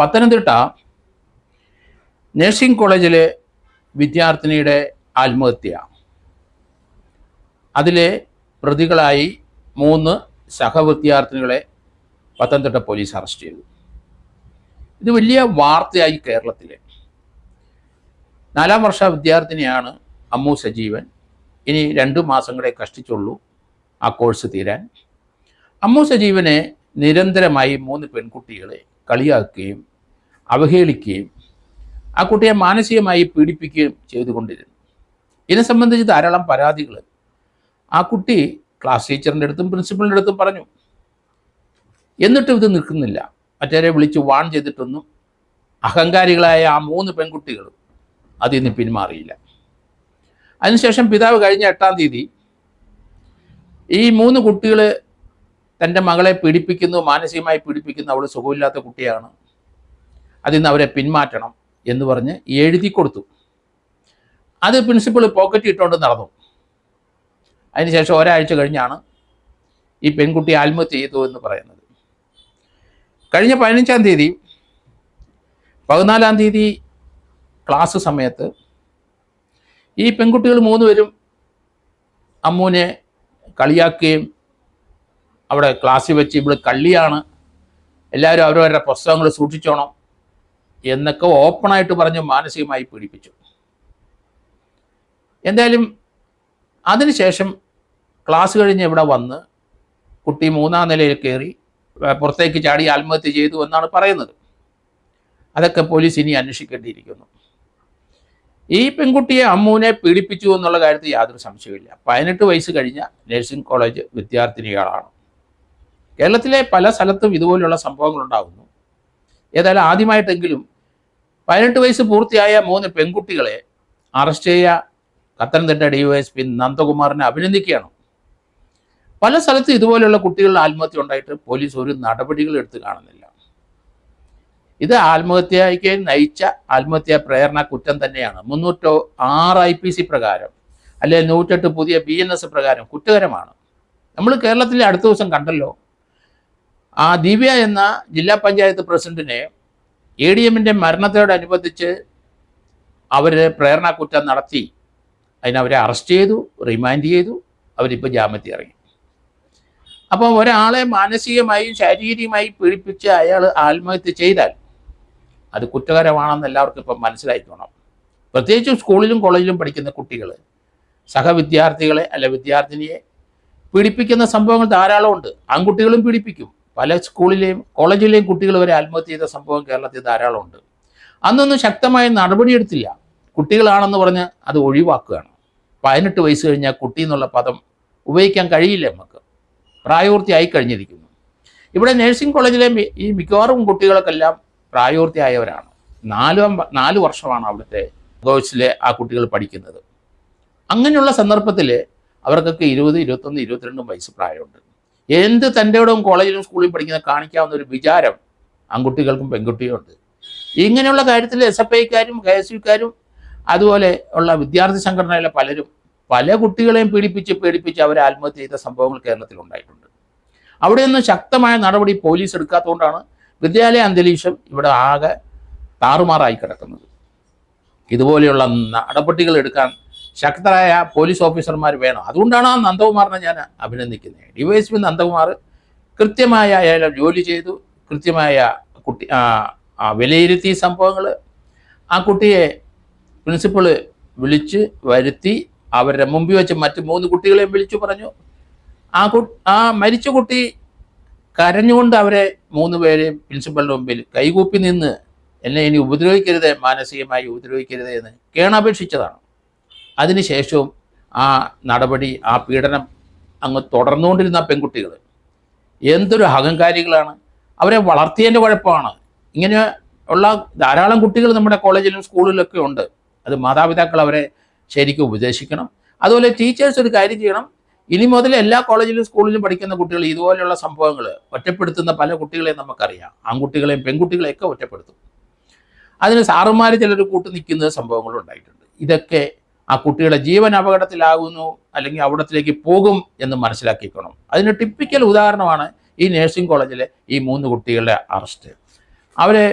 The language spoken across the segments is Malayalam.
പത്തനംതിട്ട നഴ്സിംഗ് കോളേജിലെ വിദ്യാർത്ഥിനിയുടെ ആത്മഹത്യ, അതിലെ പ്രതികളായി 3 സഹവിദ്യാർത്ഥിനികളെ പത്തനംതിട്ട പോലീസ് അറസ്റ്റ് ചെയ്തു. ഇത് വലിയ വാർത്തയായി കേരളത്തിലെ. 4ാം വർഷ വിദ്യാർത്ഥിനിയാണ് അമ്മു സജീവൻ. ഇനി 2 മാസങ്ങളെ കഷ്ടിച്ചുള്ളൂ ആ കോഴ്സ് തീരാൻ. അമ്മു സജീവനെ നിരന്തരമായി 3 പെൺകുട്ടികളെ കളിയാക്കുകയും അവഹേളിക്കുകയും ആ കുട്ടിയെ മാനസികമായി പീഡിപ്പിക്കുകയും ചെയ്തുകൊണ്ടിരുന്നു. ഇതിനെ സംബന്ധിച്ച് ധാരാളം പരാതികൾ ആ കുട്ടി ക്ലാസ് ടീച്ചറിൻ്റെ അടുത്തും പ്രിൻസിപ്പലിൻ്റെ അടുത്തും പറഞ്ഞു. എന്നിട്ടും ഇത് നിൽക്കുന്നില്ല. മറ്റേരെ വിളിച്ച് വാൺ ചെയ്തിട്ടൊന്നും അഹങ്കാരികളായ ആ 3 പെൺകുട്ടികളും അതിൽ നിന്ന് പിന്മാറിയില്ല. അതിനുശേഷം പിതാവ് കഴിഞ്ഞ 8-ാം തീയതി ഈ 3 കുട്ടികൾ തൻ്റെ മകളെ പീഡിപ്പിക്കുന്നു, മാനസികമായി പീഡിപ്പിക്കുന്നു, അവൾ സുഖമില്ലാത്ത കുട്ടിയാണ്, അതിൽ നിന്ന് അവരെ പിന്മാറ്റണം എന്ന് പറഞ്ഞ് എഴുതി കൊടുത്തു. അത് പ്രിൻസിപ്പൾ പോക്കറ്റ് ഇട്ടുകൊണ്ട് നടന്നു. അതിനുശേഷം ഒരാഴ്ച കഴിഞ്ഞാണ് ഈ പെൺകുട്ടി ആത്മഹത്യ ചെയ്തു എന്ന് പറയുന്നത്. കഴിഞ്ഞ 15-ാം തീയതി 14-ാം തീയതി ക്ലാസ് സമയത്ത് ഈ പെൺകുട്ടികൾ 3 പേരും അമ്മുവിനെ കളിയാക്കുകയും അവിടെ ക്ലാസ്സിൽ വെച്ച് ഇവിടെ കള്ളിയാണ്, എല്ലാവരും അവരവരുടെ പുസ്തകങ്ങൾ സൂക്ഷിച്ചോണം എന്നൊക്കെ ഓപ്പണായിട്ട് പറഞ്ഞ് മാനസികമായി പീഡിപ്പിച്ചു. എന്തായാലും അതിനുശേഷം ക്ലാസ് കഴിഞ്ഞ് ഇവിടെ വന്ന് കുട്ടി 3-ാം നിലയിൽ കയറി പുറത്തേക്ക് ചാടി ആത്മഹത്യ ചെയ്തു എന്നാണ് പറയുന്നത്. അതൊക്കെ പോലീസ് ഇനി അന്വേഷിക്കേണ്ടിയിരിക്കുന്നു. ഈ പെൺകുട്ടിയെ അമ്മുവിനെ പീഡിപ്പിച്ചു എന്നുള്ള കാര്യത്തിൽ യാതൊരു സംശയമില്ല. 18 വയസ്സ് കഴിഞ്ഞ നഴ്സിംഗ് കോളേജ് വിദ്യാർത്ഥിനികളാണ്. കേരളത്തിലെ പല സ്ഥലത്തും ഇതുപോലുള്ള സംഭവങ്ങൾ ഉണ്ടാകുന്നു. ഏതായാലും ആദ്യമായിട്ടെങ്കിലും 18 വയസ്സ് പൂർത്തിയായ 3 പെൺകുട്ടികളെ അറസ്റ്റ് ചെയ്യുക പത്തനംതിട്ട DYSP നന്ദകുമാറിനെ അഭിനന്ദിക്കുകയാണ്. പല സ്ഥലത്തും ഇതുപോലെയുള്ള കുട്ടികളുടെ ആത്മഹത്യ ഉണ്ടായിട്ട് പോലീസ് ഒരു നടപടികൾ എടുത്ത് കാണുന്നില്ല. ഇത് ആത്മഹത്യയ്ക്ക് നയിച്ച ആത്മഹത്യാ പ്രേരണ കുറ്റം തന്നെയാണ്. 306 IPC പ്രകാരം അല്ലെങ്കിൽ 108 പുതിയ BNS പ്രകാരം കുറ്റകരമാണ്. നമ്മൾ കേരളത്തിലെ അടുത്ത ദിവസം കണ്ടല്ലോ, ആ ദിവ്യ എന്ന ജില്ലാ പഞ്ചായത്ത് പ്രസിഡന്റിനെ ADMന്റെ മരണത്തോടനുബന്ധിച്ച് അവർ പ്രേരണ കുറ്റം നടത്തി. അതിനവരെ അറസ്റ്റ് ചെയ്തു, റിമാൻഡ് ചെയ്തു, അവരിപ്പോൾ ജാമ്യത്തിൽ ഇറങ്ങി. അപ്പം ഒരാളെ മാനസികമായും ശാരീരികമായും പീഡിപ്പിച്ച് അയാൾ ആത്മഹത്യ ചെയ്താൽ അത് കുറ്റകരമാണെന്ന് എല്ലാവർക്കും ഇപ്പം മനസ്സിലായിക്കോണം. പ്രത്യേകിച്ചും സ്കൂളിലും കോളേജിലും പഠിക്കുന്ന കുട്ടികൾ സഹവിദ്യാർത്ഥികളെ അല്ല വിദ്യാർത്ഥിനിയെ പീഡിപ്പിക്കുന്ന സംഭവങ്ങൾ ധാരാളമുണ്ട്. ആൺകുട്ടികളും പീഡിപ്പിക്കും. പല സ്കൂളിലെയും കോളേജിലെയും കുട്ടികൾ വരെ ആത്മഹത്യ ചെയ്ത സംഭവം കേരളത്തിൽ ധാരാളമുണ്ട്. അന്നൊന്നും ശക്തമായ നടപടിയെടുത്തില്ല. കുട്ടികളാണെന്ന് പറഞ്ഞ് അത് ഒഴിവാക്കുകയാണ്. 18 വയസ്സ് കഴിഞ്ഞാൽ കുട്ടി എന്നുള്ള പദം ഉപയോഗിക്കാൻ കഴിയില്ല. നമുക്ക് പ്രായപൂർത്തിയായി കഴിഞ്ഞിരിക്കുന്നു. ഇവിടെ നഴ്സിംഗ് കോളേജിലെ ഈ മിക്കവാറും കുട്ടികൾക്കെല്ലാം പ്രായപൂർത്തിയായവരാണ്. 4 വർഷമാണ് അവിടുത്തെ കോഴ്സിലെ ആ കുട്ടികൾ പഠിക്കുന്നത്. അങ്ങനെയുള്ള സന്ദർഭത്തിൽ അവർക്കൊക്കെ 20, 21, 22 വയസ്സ് പ്രായമുണ്ട്. എന്ത് തൻ്റെയോടും കോളേജിലും സ്കൂളിലും പഠിക്കുന്ന കാണിക്കാവുന്ന ഒരു വിചാരം ആൺകുട്ടികൾക്കും പെൺകുട്ടിയും ഉണ്ട്. ഇങ്ങനെയുള്ള കാര്യത്തിൽ SFIക്കാരും KSUക്കാരും അതുപോലെ ഉള്ള വിദ്യാർത്ഥി സംഘടനയിലെ പലരും പല കുട്ടികളെയും പീഡിപ്പിച്ച് അവരെ ആത്മഹത്യ ചെയ്ത സംഭവങ്ങൾ കേരളത്തിൽ ഉണ്ടായിട്ടുണ്ട്. അവിടെയൊന്നും ശക്തമായ നടപടി പോലീസ് എടുക്കാത്തതുകൊണ്ടാണ് വിദ്യാലയ അന്തരീക്ഷം ഇവിടെ ആകെ താറുമാറായി കിടക്കുന്നത്. ഇതുപോലെയുള്ള നടപടികൾ എടുക്കാൻ ശക്തരായ പോലീസ് ഓഫീസർമാർ വേണം. അതുകൊണ്ടാണ് ആ നന്ദകുമാറിനെ ഞാൻ അഭിനന്ദിക്കുന്നത്. DYSP നന്ദകുമാർ കൃത്യമായ അയാൾ ജോലി ചെയ്തു, കൃത്യമായ കുട്ടി വിലയിരുത്തി സംഭവങ്ങൾ. ആ കുട്ടിയെ പ്രിൻസിപ്പള് വിളിച്ച് വരുത്തി അവരുടെ മുമ്പിൽ വെച്ച് മറ്റ് 3 കുട്ടികളെയും വിളിച്ചു പറഞ്ഞു. ആ മരിച്ച കുട്ടി കരഞ്ഞുകൊണ്ട് അവരെ 3 പേരെയും പ്രിൻസിപ്പലിൻ്റെ മുമ്പിൽ കൈകൂപ്പി നിന്ന് എന്നെ ഇനി ഉപദ്രവിക്കരുത്, മാനസികമായി ഉപദ്രവിക്കരുത് എന്ന് കേണപേക്ഷിച്ചതാണ്. അതിനുശേഷവും ആ നടപടി, ആ പീഡനം അങ്ങ് തുടർന്നുകൊണ്ടിരുന്ന പെൺകുട്ടികൾ എന്തൊരു അഹങ്കാരികളാണ്. അവരെ വളർത്തിയതിൻ്റെ കുഴപ്പമാണ്. ഇങ്ങനെ ഉള്ള ധാരാളം കുട്ടികൾ നമ്മുടെ കോളേജിലും സ്കൂളിലൊക്കെ ഉണ്ട്. അത് മാതാപിതാക്കൾ അവരെ ശരിക്കും ഉപദേശിക്കണം. അതുപോലെ ടീച്ചേഴ്സ് ഒരു കാര്യം ചെയ്യണം. ഇനി മുതൽ എല്ലാ കോളേജിലും സ്കൂളിലും പഠിക്കുന്ന കുട്ടികൾ ഇതുപോലെയുള്ള സംഭവങ്ങൾ ഒറ്റപ്പെടുത്തുന്ന പല കുട്ടികളെയും നമുക്കറിയാം. ആൺകുട്ടികളെയും പെൺകുട്ടികളെയൊക്കെ ഒറ്റപ്പെടുത്തും. അതിന് സാറുമാർ ചിലർ കൂട്ടു നിൽക്കുന്ന സംഭവങ്ങളും ഉണ്ടായിട്ടുണ്ട്. ഇതൊക്കെ ആ കുട്ടിയുടെ ജീവൻ അപകടത്തിലാകുന്നു അല്ലെങ്കിൽ അവിടത്തിലേക്ക് പോകും എന്ന് മനസ്സിലാക്കിക്കണം. അതിന് ടിപ്പിക്കൽ ഉദാഹരണമാണ് ഈ നഴ്സിംഗ് കോളേജിലെ ഈ 3 കുട്ടികളുടെ അറസ്റ്റ്. അവരെ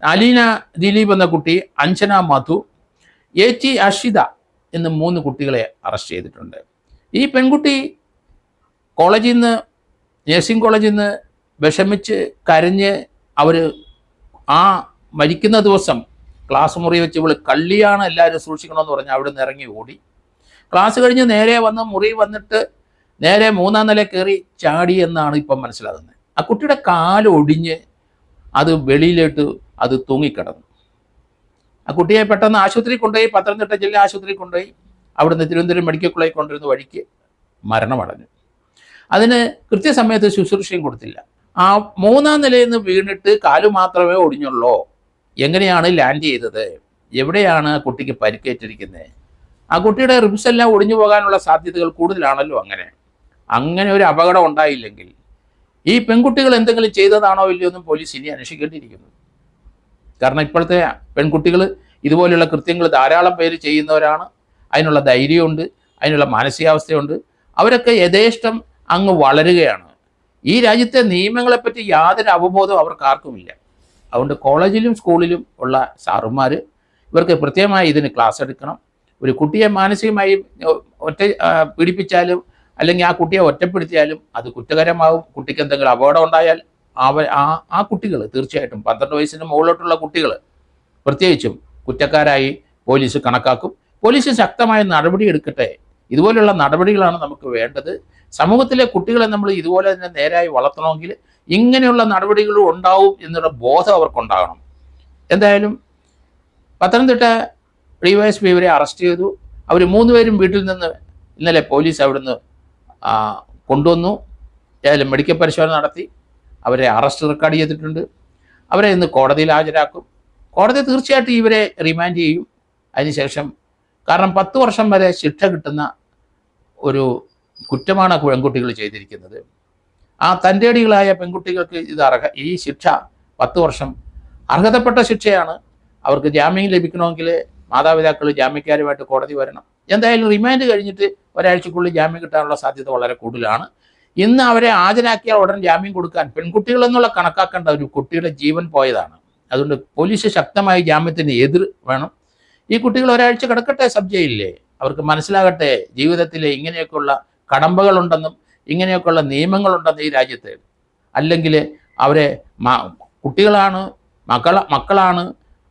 അലീന ദിലീപ് എന്ന കുട്ടി, അഞ്ജന മധു, എ.ടി. അഷിത എന്ന് 3 കുട്ടികളെ അറസ്റ്റ് ചെയ്തിട്ടുണ്ട്. ഈ പെൺകുട്ടി കോളേജിൽ നിന്ന്, നഴ്സിംഗ് കോളേജിൽ നിന്ന് വിഷമിച്ച് കരഞ്ഞ് അവർ ആ മരിക്കുന്ന ദിവസം ക്ലാസ് മുറി വെച്ച് ഇവൾ കള്ളിയാണ്, എല്ലാവരും സൂക്ഷിക്കണമെന്ന് പറഞ്ഞ് അവിടെ നിന്ന് ഇറങ്ങി ഓടി. ക്ലാസ് കഴിഞ്ഞ് നേരെ വന്ന് മുറി വന്നിട്ട് നേരെ 3-ാം നില കയറി ചാടി എന്നാണ് ഇപ്പം മനസ്സിലാകുന്നത്. ആ കുട്ടിയുടെ കാല് ഒടിഞ്ഞ് അത് വെളിയിലോട്ട് അത് തൂങ്ങിക്കിടന്നു. ആ കുട്ടിയെ പെട്ടെന്ന് ആശുപത്രി കൊണ്ടുപോയി, പത്തനംതിട്ട ജില്ലാ ആശുപത്രി കൊണ്ടുപോയി. അവിടുന്ന് തിരുവനന്തപുരം മെഡിക്കൽ കോളേജിൽ കൊണ്ടുവരുന്ന വഴിക്ക് മരണമടഞ്ഞു. അതിന് കൃത്യസമയത്ത് ശുശ്രൂഷയും കൊടുത്തില്ല. ആ 3-ാം നിലയിൽ നിന്ന് വീണിട്ട് കാല് മാത്രമേ ഒടിഞ്ഞുള്ളൂ. എങ്ങനെയാണ് ലാൻഡ് ചെയ്തത്, എവിടെയാണ് ആ കുട്ടിക്ക് പരിക്കേറ്റിരിക്കുന്നത്? ആ കുട്ടിയുടെ റിബ്സ് എല്ലാം ഒടിഞ്ഞു പോകാനുള്ള സാധ്യതകൾ കൂടുതലാണല്ലോ. അങ്ങനെ ഒരു അപകടം ഉണ്ടായില്ലെങ്കിൽ ഈ പെൺകുട്ടികൾ എന്തെങ്കിലും ചെയ്തതാണോ ഇല്ലയോ എന്നും പോലീസ് ഇനി അന്വേഷിക്കേണ്ടിയിരിക്കുന്നു. കാരണം ഇപ്പോഴത്തെ പെൺകുട്ടികൾ ഇതുപോലെയുള്ള കൃത്യങ്ങൾ ധാരാളം പേര് ചെയ്യുന്നവരാണ്. അതിനുള്ള ധൈര്യമുണ്ട്, അതിനുള്ള മാനസികാവസ്ഥയുണ്ട്. അവരൊക്കെ യഥേഷ്ടം അങ്ങ് വളരുകയാണ്. ഈ രാജ്യത്തെ നിയമങ്ങളെപ്പറ്റി യാതൊരു അവബോധവും അവർക്ക് ആർക്കുമില്ല. അതുകൊണ്ട് കോളേജിലും സ്കൂളിലും ഉള്ള സാറുമാർ ഇവർക്ക് പ്രത്യേകമായി ഇതിന് ക്ലാസ് എടുക്കണം. ഒരു കുട്ടിയെ മാനസികമായി പീഡിപ്പിച്ചാലും അല്ലെങ്കിൽ ആ കുട്ടിയെ ഒറ്റപ്പെടുത്തിയാലും അത് കുറ്റകരമാവും. കുട്ടിക്ക് എന്തെങ്കിലും അപകടം ഉണ്ടായാൽ ആ കുട്ടികൾ തീർച്ചയായിട്ടും 12 വയസ്സിന് മുകളിലോട്ടുള്ള കുട്ടികൾ പ്രത്യേകിച്ചും കുറ്റക്കാരായി പോലീസ് കണക്കാക്കും. പോലീസ് ശക്തമായ നടപടി എടുക്കട്ടെ. ഇതുപോലെയുള്ള നടപടികളാണ് നമുക്ക് വേണ്ടത്. സമൂഹത്തിലെ കുട്ടികളെ നമ്മൾ ഇതുപോലെ തന്നെ നേരായി വളർത്തണമെങ്കിൽ ഇങ്ങനെയുള്ള നടപടികളും ഉണ്ടാവും എന്നുള്ള ബോധം അവർക്കുണ്ടാകണം. എന്തായാലും പത്തനംതിട്ട ഡിവൈഎസ്പി ഇവരെ അറസ്റ്റ് ചെയ്തു. അവർ 3 പേരും വീട്ടിൽ നിന്ന് ഇന്നലെ പോലീസ് അവിടുന്ന് കൊണ്ടുവന്നു. ഏതായാലും മെഡിക്കൽ പരിശോധന നടത്തി അവരെ അറസ്റ്റ് റെക്കോർഡ് ചെയ്തിട്ടുണ്ട്. അവരെ ഇന്ന് കോടതിയിൽ ഹാജരാക്കും. കോടതി തീർച്ചയായിട്ടും ഇവരെ റിമാൻഡ് ചെയ്യും. അതിനുശേഷം, കാരണം 10 വർഷം വരെ ശിക്ഷ കിട്ടുന്ന ഒരു കുറ്റമാണ് പെൺകുട്ടികൾ ചെയ്തിരിക്കുന്നത്. ആ തൻ്റെടികളായ പെൺകുട്ടികൾക്ക് ഈ ശിക്ഷ 10 വർഷം അർഹതപ്പെട്ട ശിക്ഷയാണ്. അവർക്ക് ജാമ്യം ലഭിക്കണമെങ്കിൽ മാതാപിതാക്കൾ ജാമ്യക്കാരുമായിട്ട് കോടതി വരണം. എന്തായാലും റിമാൻഡ് കഴിഞ്ഞിട്ട് ഒരാഴ്ചക്കുള്ളിൽ ജാമ്യം കിട്ടാനുള്ള സാധ്യത വളരെ കൂടുതലാണ്. ഇന്ന് അവരെ ഹാജരാക്കിയാൽ ഉടൻ ജാമ്യം കൊടുക്കാൻ പെൺകുട്ടികളെന്നുള്ള കണക്കാക്കേണ്ട, ഒരു കുട്ടിയുടെ ജീവൻ പോയതാണ്. അതുകൊണ്ട് പോലീസ് ശക്തമായി ജാമ്യത്തിന് എതിർ വേണം. ഈ കുട്ടികൾ ഒരാഴ്ച കിടക്കട്ടെ സബ് ജയിലിലെ. അവർക്ക് മനസ്സിലാകട്ടെ ജീവിതത്തിൽ ഇങ്ങനെയൊക്കെയുള്ള കടമ്പകളുണ്ടെന്നും ഇങ്ങനെയൊക്കെയുള്ള നിയമങ്ങളുണ്ടെന്നും ഈ രാജ്യത്ത്. അല്ലെങ്കിൽ അവരെ കുട്ടികളാണ്, മക്കളാണ്,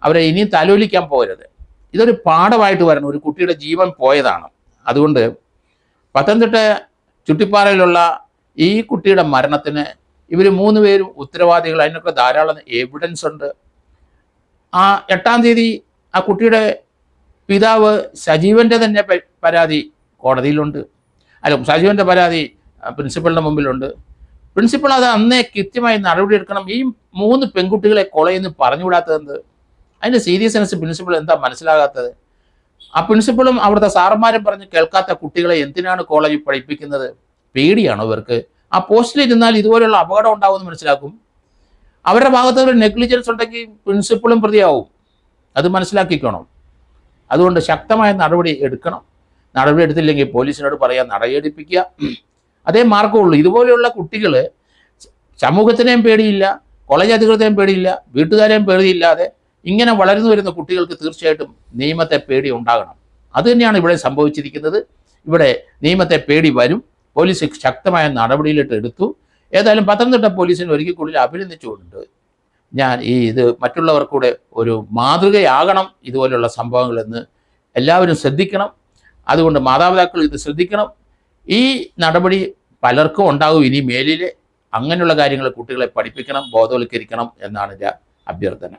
അവരെ ഇനിയും താലോലിക്കാൻ പോകരുത്. ഇതൊരു പാഠമായിട്ട് വരണം. ഒരു കുട്ടിയുടെ ജീവൻ പോയതാണ്. അതുകൊണ്ട് പത്തനംതിട്ട ചുട്ടിപ്പാറയിലുള്ള ഈ കുട്ടിയുടെ മരണത്തിന് ഇവർ 3 പേരും ഉത്തരവാദികൾ. അതിനൊക്കെ ധാരാളം എവിഡൻസ് ഉണ്ട്. ആ 8-ാം തീയതി ആ കുട്ടിയുടെ പിതാവ് സജീവൻ്റെ തന്നെ പരാതി കോടതിയിലുണ്ട്. സജീവൻ്റെ പരാതി പ്രിൻസിപ്പളിൻ്റെ മുമ്പിലുണ്ട്. പ്രിൻസിപ്പൾ അത് അന്നേ കൃത്യമായി നടപടിയെടുക്കണം. ഈ 3 പെൺകുട്ടികളെ കൊലയെന്ന് പറഞ്ഞുകൂടാത്തത് അതിൻ്റെ സീരിയസ്നെസ് പ്രിൻസിപ്പൾ എന്താ മനസ്സിലാകാത്തത്? ആ പ്രിൻസിപ്പളും അവിടുത്തെ സാറന്മാരും പറഞ്ഞ് കേൾക്കാത്ത കുട്ടികളെ എന്തിനാണ് കോളേജിൽ പഠിപ്പിക്കുന്നത്? പേടിയാണോ ഇവർക്ക്? ആ പോസ്റ്റിൽ ഇരുന്നാൽ ഇതുപോലെയുള്ള അപകടം ഉണ്ടാവുമെന്ന് മനസ്സിലാക്കും. അവരുടെ ഭാഗത്ത് ഒരു നെഗ്ലിജൻസ് ഉണ്ടെങ്കിൽ പ്രിൻസിപ്പളും പ്രതിയാവും. അത് മനസ്സിലാക്കിക്കണം. അതുകൊണ്ട് ശക്തമായ നടപടി എടുക്കണം. നടപടി എടുത്തില്ലെങ്കിൽ പോലീസിനോട് പറയാൻ നടപടിയെടുപ്പിക്കുക. അതേ മാർഗമുള്ളൂ. ഇതുപോലെയുള്ള കുട്ടികൾ സമൂഹത്തിനെയും പേടിയില്ല, കോളേജ് അധികൃതരെയും പേടിയില്ല, വീട്ടുകാരെയും പേടിയില്ലാതെ ഇങ്ങനെ വളർന്നു വരുന്ന കുട്ടികൾക്ക് തീർച്ചയായിട്ടും നിയമത്തെ പേടി ഉണ്ടാകണം. അതുതന്നെയാണ് ഇവിടെ സംഭവിച്ചിരിക്കുന്നത്. ഇവിടെ നിയമത്തെ പേടി വരും. പോലീസ് ശക്തമായ നടപടിയിലിട്ട് എടുത്തു. ഏതായാലും പത്തനംതിട്ട പോലീസിന് ഒരിക്കൽ കൂടി അഭിനന്ദിച്ചുകൊണ്ട് ഞാൻ ഇത് മറ്റുള്ളവർക്കൂടെ ഒരു മാതൃകയാകണം ഇതുപോലെയുള്ള സംഭവങ്ങളെന്ന് എല്ലാവരും ശ്രദ്ധിക്കണം. അതുകൊണ്ട് മാതാപിതാക്കൾ ഇത് ശ്രദ്ധിക്കണം. ഈ നടപടി പലർക്കും ഉണ്ടാകും ഇനി മേലിൽ. അങ്ങനെയുള്ള കാര്യങ്ങൾ കുട്ടികളെ പഠിപ്പിക്കണം, ബോധവൽക്കരിക്കണം എന്നാണ് എൻ്റെ അഭ്യർത്ഥന.